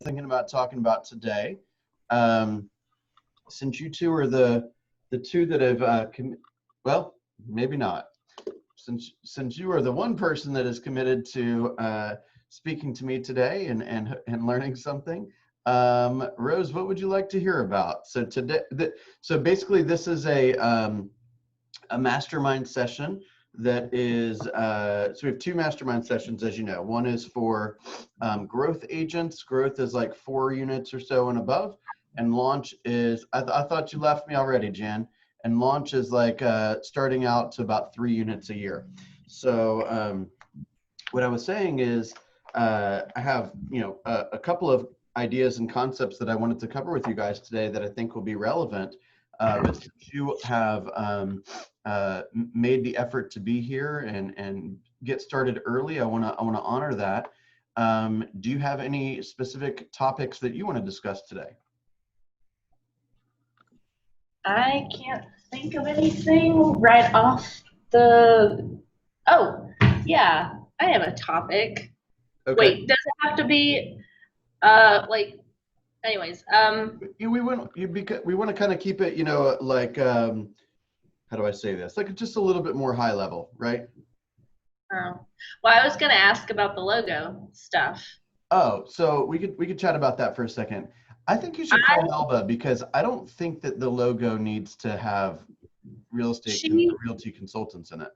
thinking about talking about today. Since you two are the two that have, well, maybe not. Since you are the one person that is committed to speaking to me today and learning something, Rose, what would you like to hear about? So today, so basically, this is a mastermind session that is, so we have two mastermind sessions, as you know. One is for growth agents. Growth is like 4 units or so and above. And launch is, I thought you left me already, Jan. And launch is like starting out to about 3 units a year. So what I was saying is I have, a couple of ideas and concepts that I wanted to cover with you guys today that I think will be relevant. But since you have made the effort to be here and get started early, I want to honor that. Do you have any specific topics that you want to discuss today? I can't think of anything right off the. Oh, yeah, I have a topic. Okay. Wait, does it have to be anyways, we want to kind of keep it, like how do I say this? Like just a little bit more high level, right? well, I was gonna ask about the logo stuff. Oh, so we could chat about that for a second. I think you should call Melba because I don't think that the logo needs to have realty consultants in it.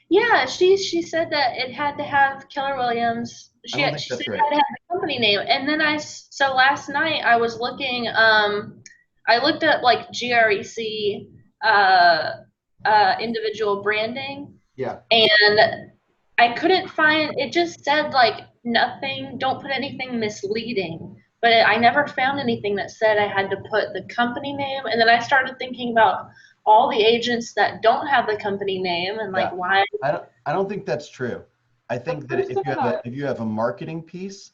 Yeah, she said that it had to have Keller Williams. She said that's right. It had to have the company name. And then so last night I was looking, I looked at like GREC individual branding. Yeah. And I couldn't find, it just said like nothing, don't put anything misleading. But I never found anything that said I had to put the company name. And then I started thinking about all the agents that don't have the company name and like why. I don't think that's true. I think that if you have a marketing piece,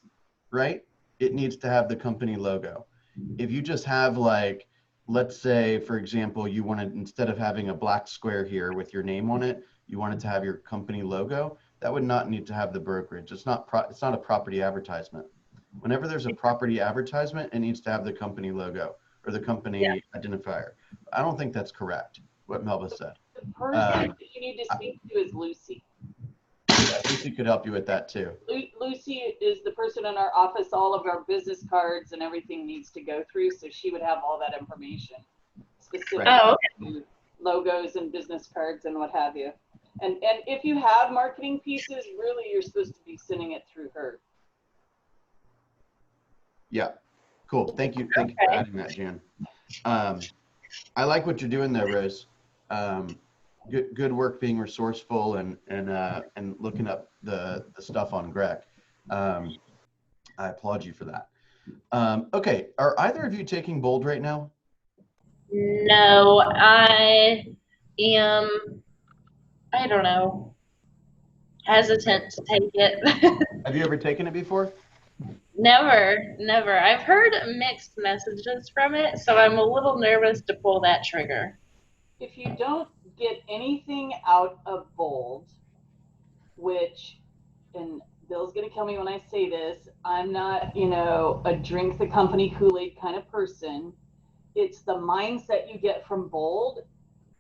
right, it needs to have the company logo. If you just have like, let's say, for example, you wanted, instead of having a black square here with your name on it, you wanted to have your company logo, that would not need to have the brokerage. It's not a property advertisement. Whenever there's a property advertisement, it needs to have the company logo or the company identifier. I don't think that's correct, what Melba said. The person that you need to speak to is Lucy. Yeah, Lucy could help you with that too. Lucy is the person in our office all of our business cards and everything needs to go through, so she would have all that information specific to logos and business cards and what have you. And if you have marketing pieces, really you're supposed to be sending it through her. Yeah, cool. Thank you for adding that, Jan. I like what you're doing there, Rose. Good work being resourceful and looking up the stuff on Greg. I applaud you for that. Okay, are either of you taking Bold right now? No, I am, I don't know, hesitant to take it. Have you ever taken it before? Never. I've heard mixed messages from it, so I'm a little nervous to pull that trigger. If you don't get anything out of Bold, which, and Bill's going to kill me when I say this, I'm not, a drink the company Kool-Aid kind of person. It's the mindset you get from Bold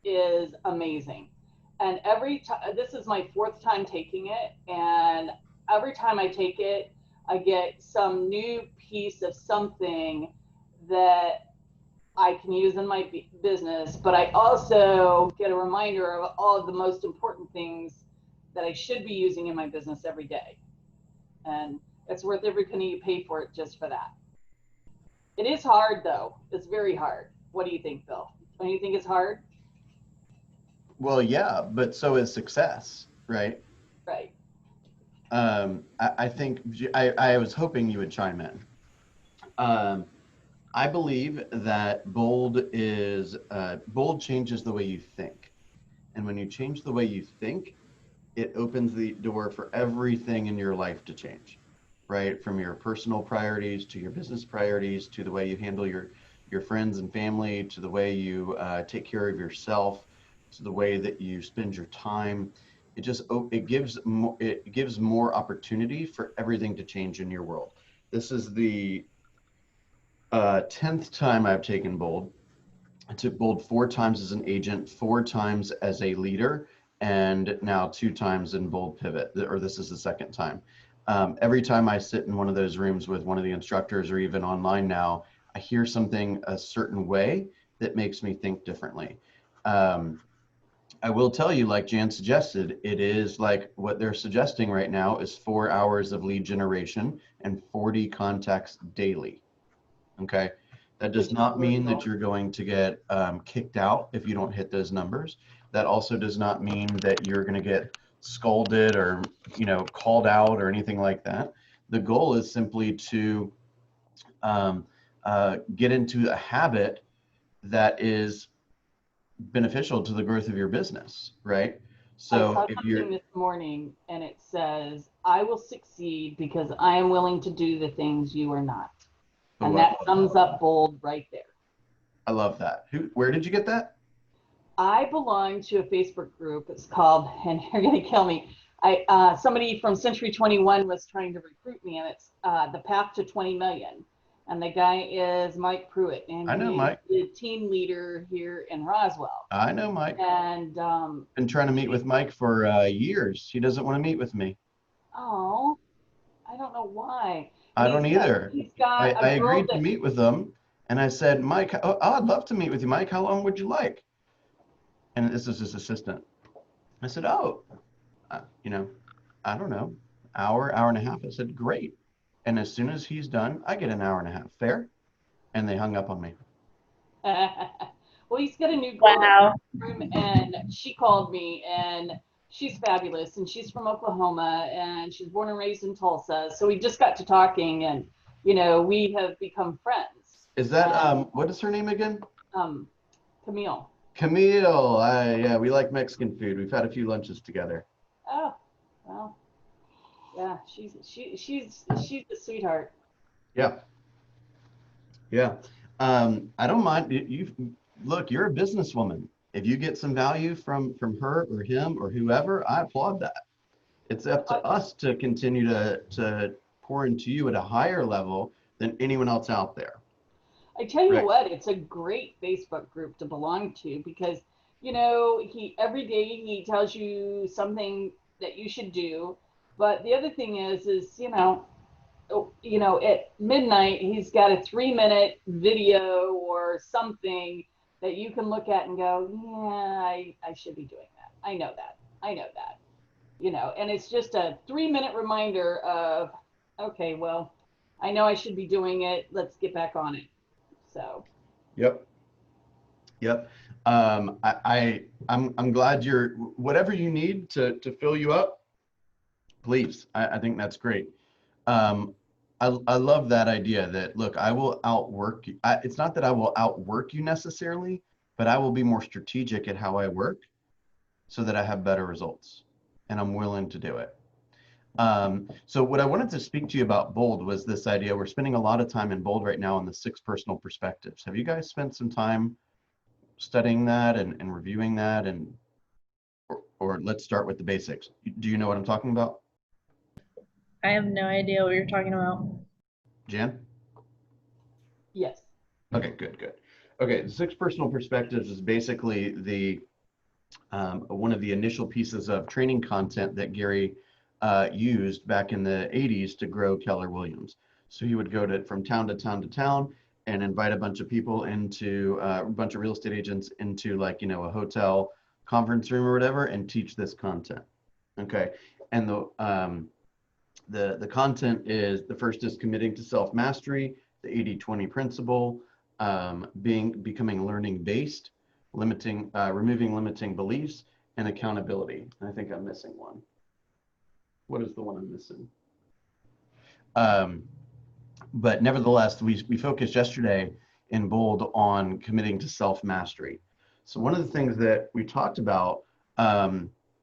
is amazing. And every time, this is my 4th time taking it, and every time I take it, I get some new piece of something that I can use in my business, but I also get a reminder of all of the most important things that I should be using in my business every day. And it's worth every penny you pay for it just for that. It is hard though. It's very hard. What do you think, Bill? Don't you think it's hard? Well, yeah, but so is success, right? Right. I think I was hoping you would chime in. I believe that Bold changes the way you think. And when you change the way you think, it opens the door for everything in your life to change, right? From your personal priorities to your business priorities, to the way you handle your friends and family, to the way you take care of yourself, to the way that you spend your time. It gives more opportunity for everything to change in your world. This is the 10th time I've taken Bold. I took Bold 4 times as an agent, 4 times as a leader, and now 2 times in Bold Pivot, or this is the 2nd time. Every time I sit in one of those rooms with one of the instructors, or even online now, I hear something a certain way that makes me think differently. I will tell you, like Jan suggested, it is like what they're suggesting right now is 4 hours of lead generation and 40 contacts daily. Okay. That does not mean that you're going to get kicked out if you don't hit those numbers. That also does not mean that you're going to get scolded or, you know, called out or anything like that. The goal is simply to get into a habit that is beneficial to the growth of your business, right? So I saw if something you're this morning and it says, I will succeed because I am willing to do the things you are not. And that sums up Bold right there. I love that. Where did you get that? I belong to a Facebook group. It's called, and you're going to kill me. Somebody from Century 21 was trying to recruit me, and it's the Path to 20 Million. And the guy is Mike Pruitt, and I know Mike. He's the team leader here in Roswell. I know Mike. And been trying to meet with Mike for years. He doesn't want to meet with me. Oh, I don't know why. I don't either. I agreed to that, meet with him, and I said, Mike, oh, I'd love to meet with you, Mike. How long would you like? And this is his assistant. I said, oh, you know, I don't know, hour and a half. I said, great. And as soon as he's done, I get an hour and a half. Fair? And they hung up on me. well, he's got a new girl and she called me, and she's fabulous, and she's from Oklahoma, and she's born and raised in Tulsa. So we just got to talking, and you know, we have become friends. Is that what is her name again? Camille. Camille. Yeah, we like Mexican food. We've had a few lunches together. Oh, well, yeah, she's a sweetheart. Yeah. Yeah. I don't mind. Look, you're a businesswoman. If you get some value from her or him or whoever, I applaud that. It's up to us to continue to pour into you at a higher level than anyone else out there. I tell you what, it's a great Facebook group to belong to, because, you know, every day he tells you something that you should do. But the other thing is, you know, at midnight, he's got a 3-minute video or something that you can look at and go, yeah, I should be doing that. I know that, you know, and it's just a 3-minute reminder of, okay, well, I know I should be doing it. Let's get back on it. So. Yep. I'm glad whatever you need to fill you up, please. I think that's great. I love that idea that, look, I will outwork you. It's not that I will outwork you necessarily, but I will be more strategic at how I work so that I have better results, and I'm willing to do it. So what I wanted to speak to you about Bold was this idea. We're spending a lot of time in Bold right now on the 6 personal perspectives. Have you guys spent some time studying that and reviewing that? Or let's start with the basics. Do you know what I'm talking about? I have no idea what you're talking about. Jan? Yes. Okay, good. Okay, the 6 personal perspectives is basically the one of the initial pieces of training content that Gary used back in the 80s to grow Keller Williams. So he would go from town to town to town and invite a bunch of people into a bunch of real estate agents into, like, you know, a hotel conference room or whatever, and teach this content. Okay, and the content is, the first is committing to self-mastery, the 80-20 principle, becoming learning based, removing limiting beliefs, and accountability. And I think I'm missing one. What is the one I'm missing? But nevertheless, we focused yesterday in Bold on committing to self-mastery. So one of the things that we talked about,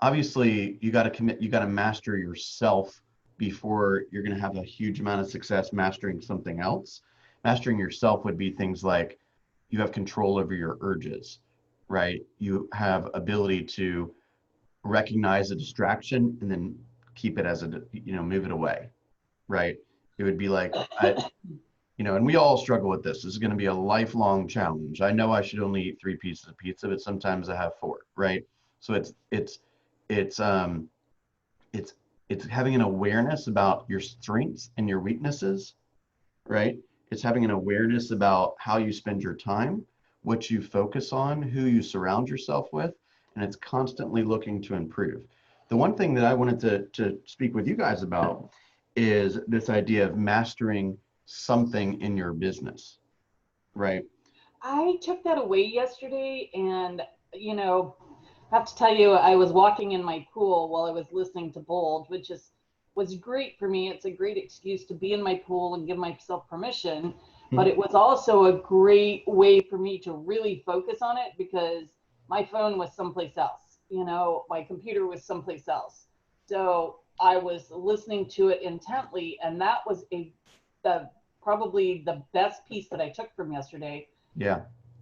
obviously you got to master yourself before you're going to have a huge amount of success mastering something else. Mastering yourself would be things like you have control over your urges, right? You have ability to recognize a distraction and then keep it as move it away, right? It would be like, and we all struggle with this. This is going to be a lifelong challenge. I know I should only eat 3 pieces of pizza, but sometimes I have 4, right? So it's having an awareness about your strengths and your weaknesses, right? It's having an awareness about how you spend your time, what you focus on, who you surround yourself with, and it's constantly looking to improve. The one thing that I wanted to speak with you guys about is this idea of mastering something in your business, right? I took that away yesterday, and I have to tell you, I was walking in my pool while I was listening to Bold, which was great for me. It's a great excuse to be in my pool and give myself permission, but it was also a great way for me to really focus on it because my phone was someplace else, my computer was someplace else. So I was listening to it intently, and that was probably the best piece that I took from yesterday. Yeah.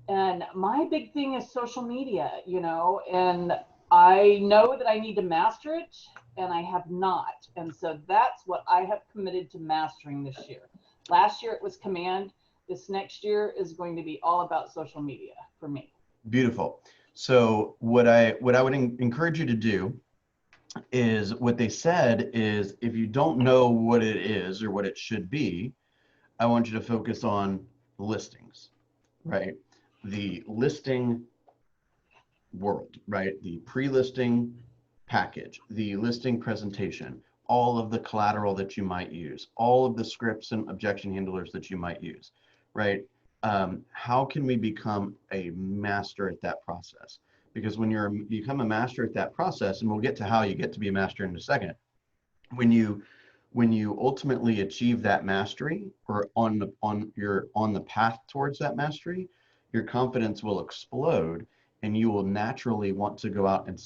And my big thing is social media, and I know that I need to master it, and I have not. And so that's what I have committed to mastering this year. Last year it was command. This next year is going to be all about social media for me. Beautiful. So what I would encourage you to do is what they said is if you don't know what it is or what it should be, I want you to focus on listings, right? The listing world, right? The pre-listing package, the listing presentation, all of the collateral that you might use, all of the scripts and objection handlers that you might use, right? How can we become a master at that process? Because when you become a master at that process, and we'll get to how you get to be a master in a second, when you ultimately achieve that mastery or on the path towards that mastery, your confidence will explode and you will naturally want to go out and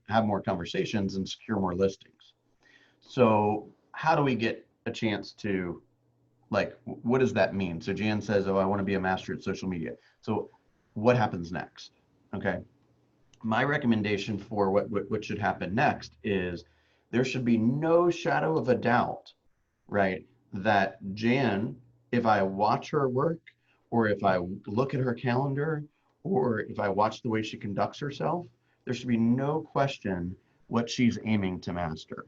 have more conversations and secure more listings. So how do we get a chance to, what does that mean? So Jan says, oh, I want to be a master at social media. So what happens next? Okay. My recommendation for what should happen next is there should be no shadow of a doubt, right, that Jan, if I watch her work or if I look at her calendar or if I watch the way she conducts herself, there should be no question what she's aiming to master,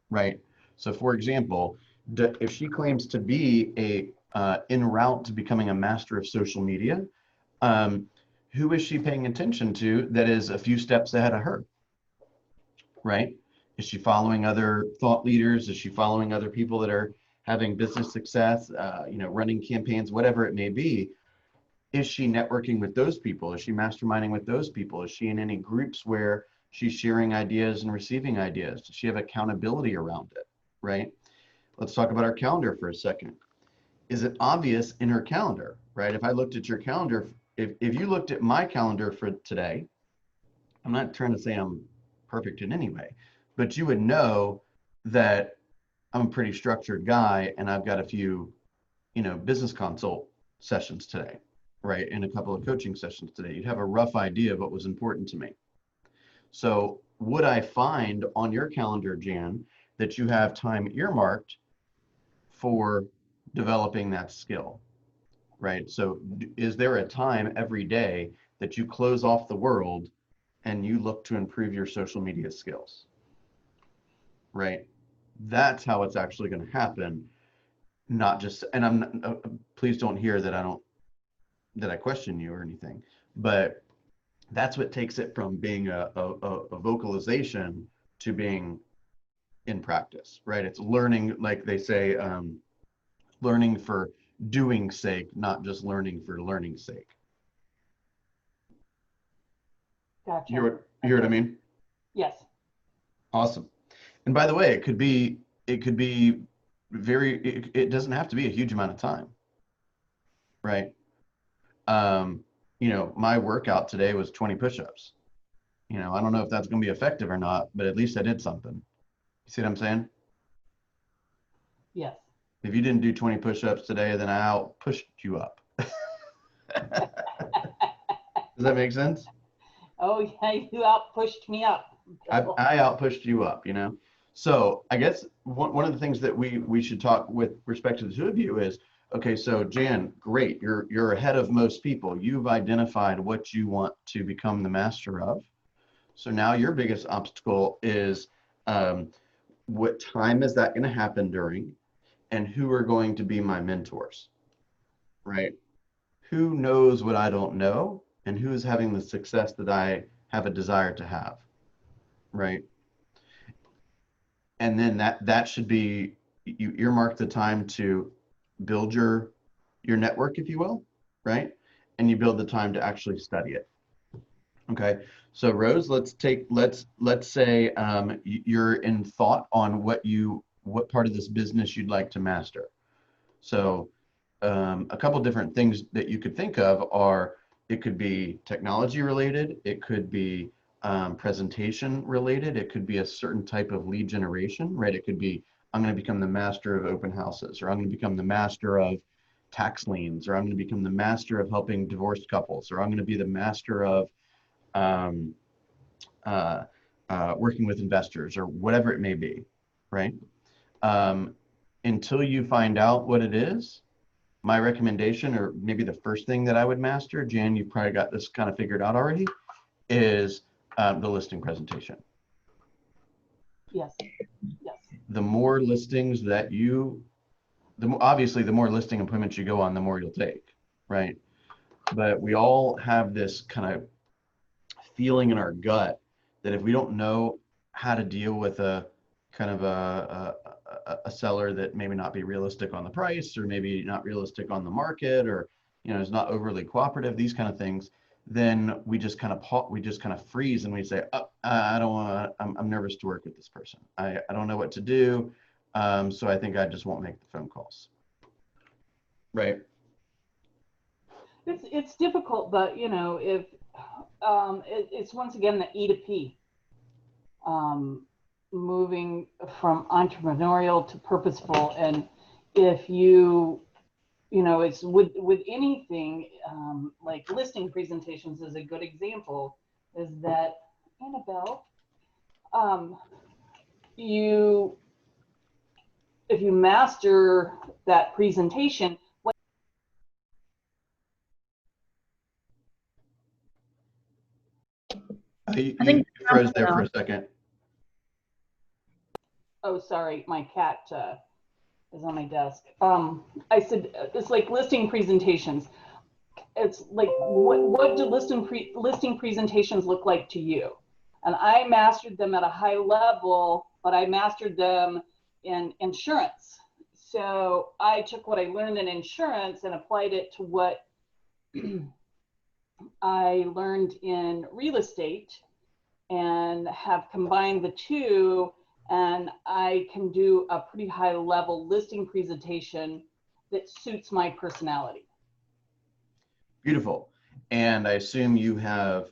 right? So for example, if she claims to be en route to becoming a master of social media, who is she paying attention to that is a few steps ahead of her, right? Is she following other thought leaders? Is she following other people that are having business success, running campaigns, whatever it may be? Is she networking with those people? Is she masterminding with those people? Is she in any groups where she's sharing ideas and receiving ideas? Does she have accountability around it, right? Let's talk about our calendar for a second. Is it obvious in her calendar, right? If I looked at your calendar, if you looked at my calendar for today, I'm not trying to say I'm perfect in any way, but you would know that I'm a pretty structured guy and I've got a few, business consult sessions today, right? And a couple of coaching sessions today. You'd have a rough idea of what was important to me. So would I find on your calendar, Jan, that you have time earmarked for developing that skill, right? So is there a time every day that you close off the world and you look to improve your social media skills, right? That's how it's actually going to happen. Not just, and please don't hear that I question you or anything, but that's what takes it from being a vocalization to being in practice, right? It's learning, like they say, learning for doing sake, not just learning for learning's sake. Gotcha. You hear what I mean? Yes. Awesome. And by the way, it could be it doesn't have to be a huge amount of time, right? My workout today was 20 push-ups. I don't know if that's going to be effective or not, but at least I did something. You see what I'm saying? Yes. If you didn't do 20 push-ups today, then I out-pushed you up. Does that make sense? Oh, yeah, you out-pushed me up. I out-pushed you up, So I guess one of the things that we should talk with respect to the two of you is, okay, so Jan, great, you're ahead of most people. You've identified what you want to become the master of. So now your biggest obstacle is what time is that going to happen during, and who are going to be my mentors, right? Who knows what I don't know, and who is having the success that I have a desire to have, right? And then that should be, you earmark the time to build your network, if you will, right? And you build the time to actually study it. Okay, so Rose, let's say you're in thought on what part of this business you'd like to master. So a couple different things that you could think of are, it could be technology related, it could be presentation related, it could be a certain type of lead generation, right? It could be, I'm going to become the master of open houses, or I'm going to become the master of tax liens, or I'm going to become the master of helping divorced couples, or I'm going to be the master of working with investors, or whatever it may be, right? Until you find out what it is, my recommendation, or maybe the first thing that I would master, Jan, you've probably got this kind of figured out already, is the listing presentation. Yes. Yes. The more listings that obviously the more listing appointments you go on, the more you'll take, right? But we all have this kind of feeling in our gut that if we don't know how to deal with a kind of a seller that maybe not be realistic on the price, or maybe not realistic on the market, or is not overly cooperative, these kind of things, then we just kind of freeze, and we say, oh, I don't want to, I'm nervous to work with this person. I don't know what to do. So I think I just won't make the phone calls. Right. It's difficult, but if it's once again the E to P, moving from entrepreneurial to purposeful. And if it's with anything, like listing presentations is a good example, is that, Annabelle, if you master that presentation, I think you froze there for a second. Oh, sorry, my cat is on my desk. I said it's like listing presentations. It's like, what do listing presentations look like to you? And I mastered them at a high level, but I mastered them in insurance. So I took what I learned in insurance and applied it to what I learned in real estate, and have combined the two, and I can do a pretty high level listing presentation that suits my personality. Beautiful. And I assume you have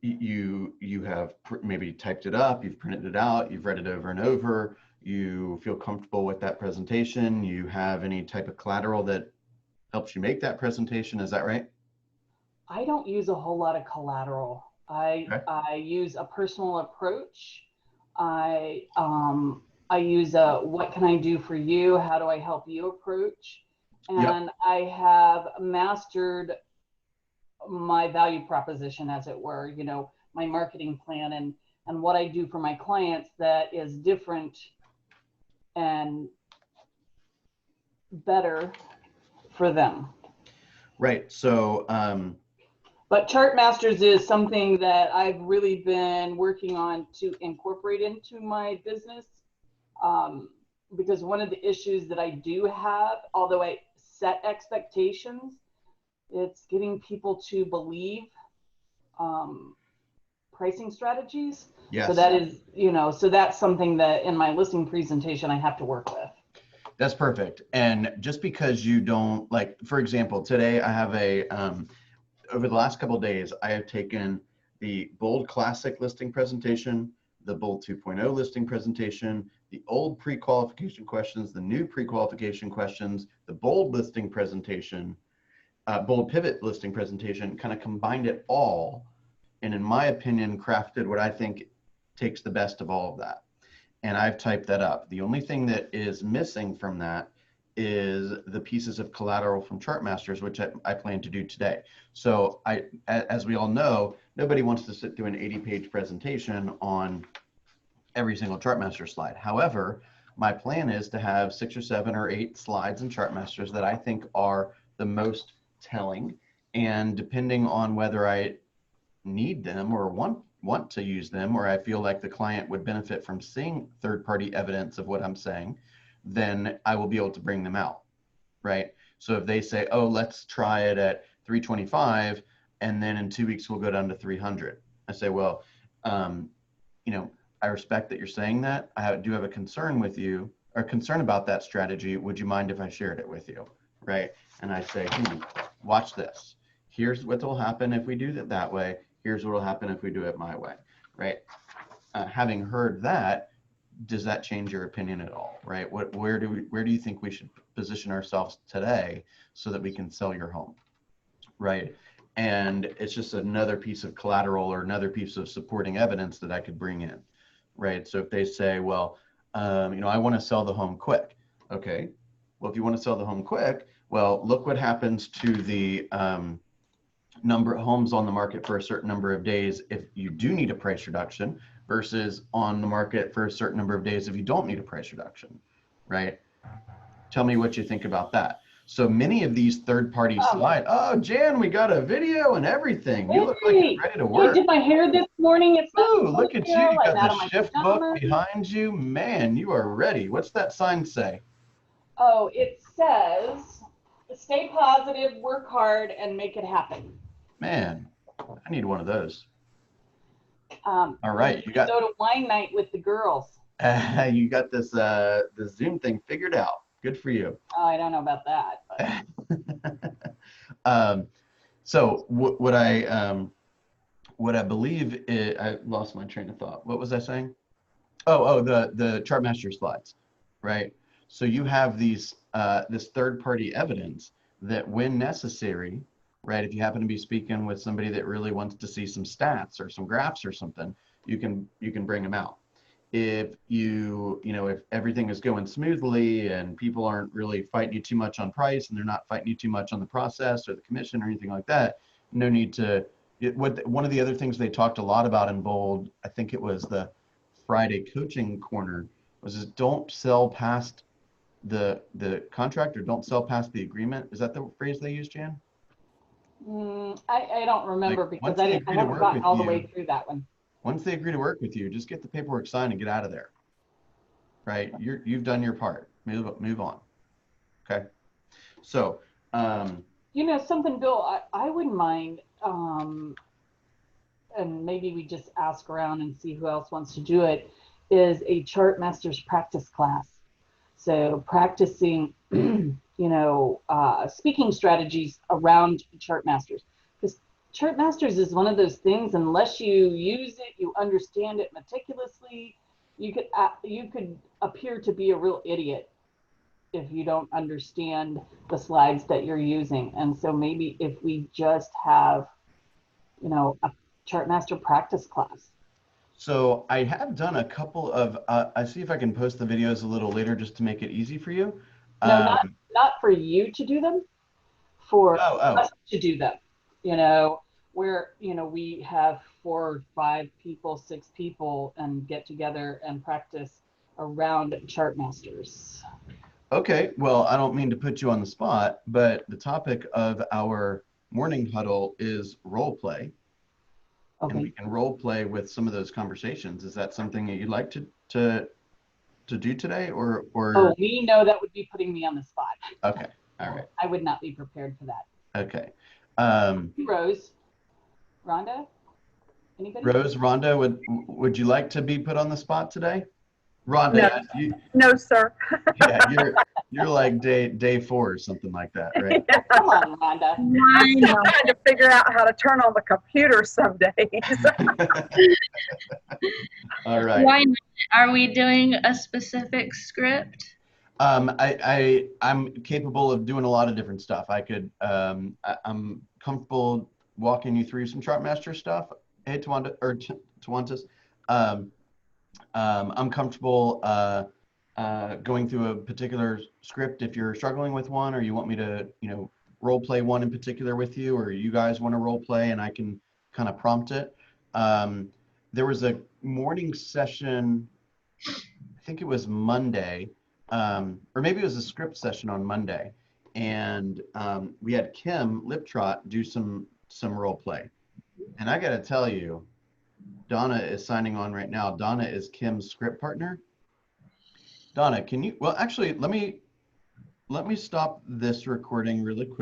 maybe typed it up, you've printed it out, you've read it over and over, you feel comfortable with that presentation, you have any type of collateral that helps you make that presentation. Is that right? I don't use a whole lot of collateral. I use a personal approach. I use a what can I do for you? How do I help you approach? And yep. I have mastered my value proposition, as it were, my marketing plan and what I do for my clients that is different and better for them. Right. So, but Chart Masters is something that I've really been working on to incorporate into my business, because one of the issues that I do have, although I set expectations, it's getting people to believe pricing strategies. Yes. So that is, so that's something that in my listing presentation I have to work with. That's perfect. And just because you don't, like, for example, today I have over the last couple of days, I have taken the Bold Classic listing presentation, the Bold 2.0 listing presentation, the old pre-qualification questions, the new pre-qualification questions, the Bold listing presentation, Bold Pivot listing presentation, kind of combined it all, and in my opinion, crafted what I think takes the best of all of that. and I've typed that up. The only thing that is missing from that is the pieces of collateral from Chartmasters, which I plan to do today. So as we all know, nobody wants to sit through an 80-page presentation on every single Chartmaster slide. However, my plan is to have 6 or 7 or 8 slides in Chartmasters that I think are the most telling, and depending on whether I need them or want to use them, or I feel like the client would benefit from seeing third-party evidence of what I'm saying, then I will be able to bring them out, right? So if they say, oh, let's try it at 325, and then in 2 weeks we'll go down to 300. I say, well, you know, I respect that you're saying that. I do have a concern with you, or concern about that strategy. Would you mind if I shared it with you, right? And I say, watch this. Here's what will happen if we do it that way. Here's what will happen if we do it my way, right? Having heard that, does that change your opinion at all, right? Where do you think we should position ourselves today so that we can sell your home, right? And it's just another piece of collateral or another piece of supporting evidence that I could bring in, right? So if they say, well, you know, I want to sell the home quick. Okay, well, if you want to sell the home quick, well, look what happens to the number of homes on the market for a certain number of days if you do need a price reduction versus on the market for a certain number of days if you don't need a price reduction, right? Tell me what you think about that. So many of these third-party slides. Oh, Jan, we got a video and everything. You look like you're ready to work. I did my hair this morning. It's Ooh, look at you. You got the shift book behind you. Man, you are ready. What's that sign say? Oh, it says, stay positive, work hard, and make it happen. Man, I need one of those. All right, you got go to wine night with the girls. You got this the Zoom thing figured out. Good for you. Oh, I don't know about that. But. So what I believe is, I lost my train of thought. What was I saying? Oh, the Chartmaster slides, right? So you have these this third-party evidence that when necessary, right? If you happen to be speaking with somebody that really wants to see some stats or some graphs or something, you can bring them out. If if everything is going smoothly and people aren't really fighting you too much on price and they're not fighting you too much on the process or the commission or anything like that, no need to. One of the other things they talked a lot about in Bold, I think it was the Friday coaching corner, was don't sell past the contract or don't sell past the agreement. Is that the phrase they used, Jan? I don't remember, like, because I haven't gotten all the way through that one. Once they agree to work with you, just get the paperwork signed and get out of there. Right? You've done your part. Move on. Okay. So something, Bill, I wouldn't mind, and maybe we just ask around and see who else wants to do it, is a Chartmasters practice class. So practicing speaking strategies around Chartmasters, because Chartmasters is one of those things, unless you use it, you understand it meticulously, you could appear to be a real idiot if you don't understand the slides that you're using. And so maybe if we just have, a Chartmaster practice class. So I have done a couple of, I see if I can post the videos a little later just to make it easy for you. No, not for you to do them, for us to do them, where, we have 4, 5 people, 6 people and get together and practice around Chartmasters. Okay, well, I don't mean to put you on the spot, but the topic of our morning huddle is role play. Okay. And we can role play with some of those conversations. Is that something that you'd like to do today, or? Oh, we know that would be putting me on the spot. Okay, all right. I would not be prepared for that. Okay. Rose, Rhonda, anybody? Rose, Rhonda, would you like to be put on the spot today? Rhonda, no, sir. Yeah, you're like day 4 or something like that, right? Yeah. Come on, Rhonda. I'm still trying to figure out how to turn on the computer some days. All right. Why not? Are we doing a specific script? I'm capable of doing a lot of different stuff. I could I'm comfortable walking you through some Chartmaster stuff. Hey, Tawantas. I'm comfortable going through a particular script if you're struggling with one, or you want me to, role play one in particular with you, or you guys want to role play and I can kind of prompt it. There was a morning session, I think it was Monday, or maybe it was a script session on Monday, and we had Kim Liptrot do some role play. And I got to tell you, Donna is signing on right now. Donna is Kim's script partner. Donna, can you, well, actually, let me stop this recording really quick.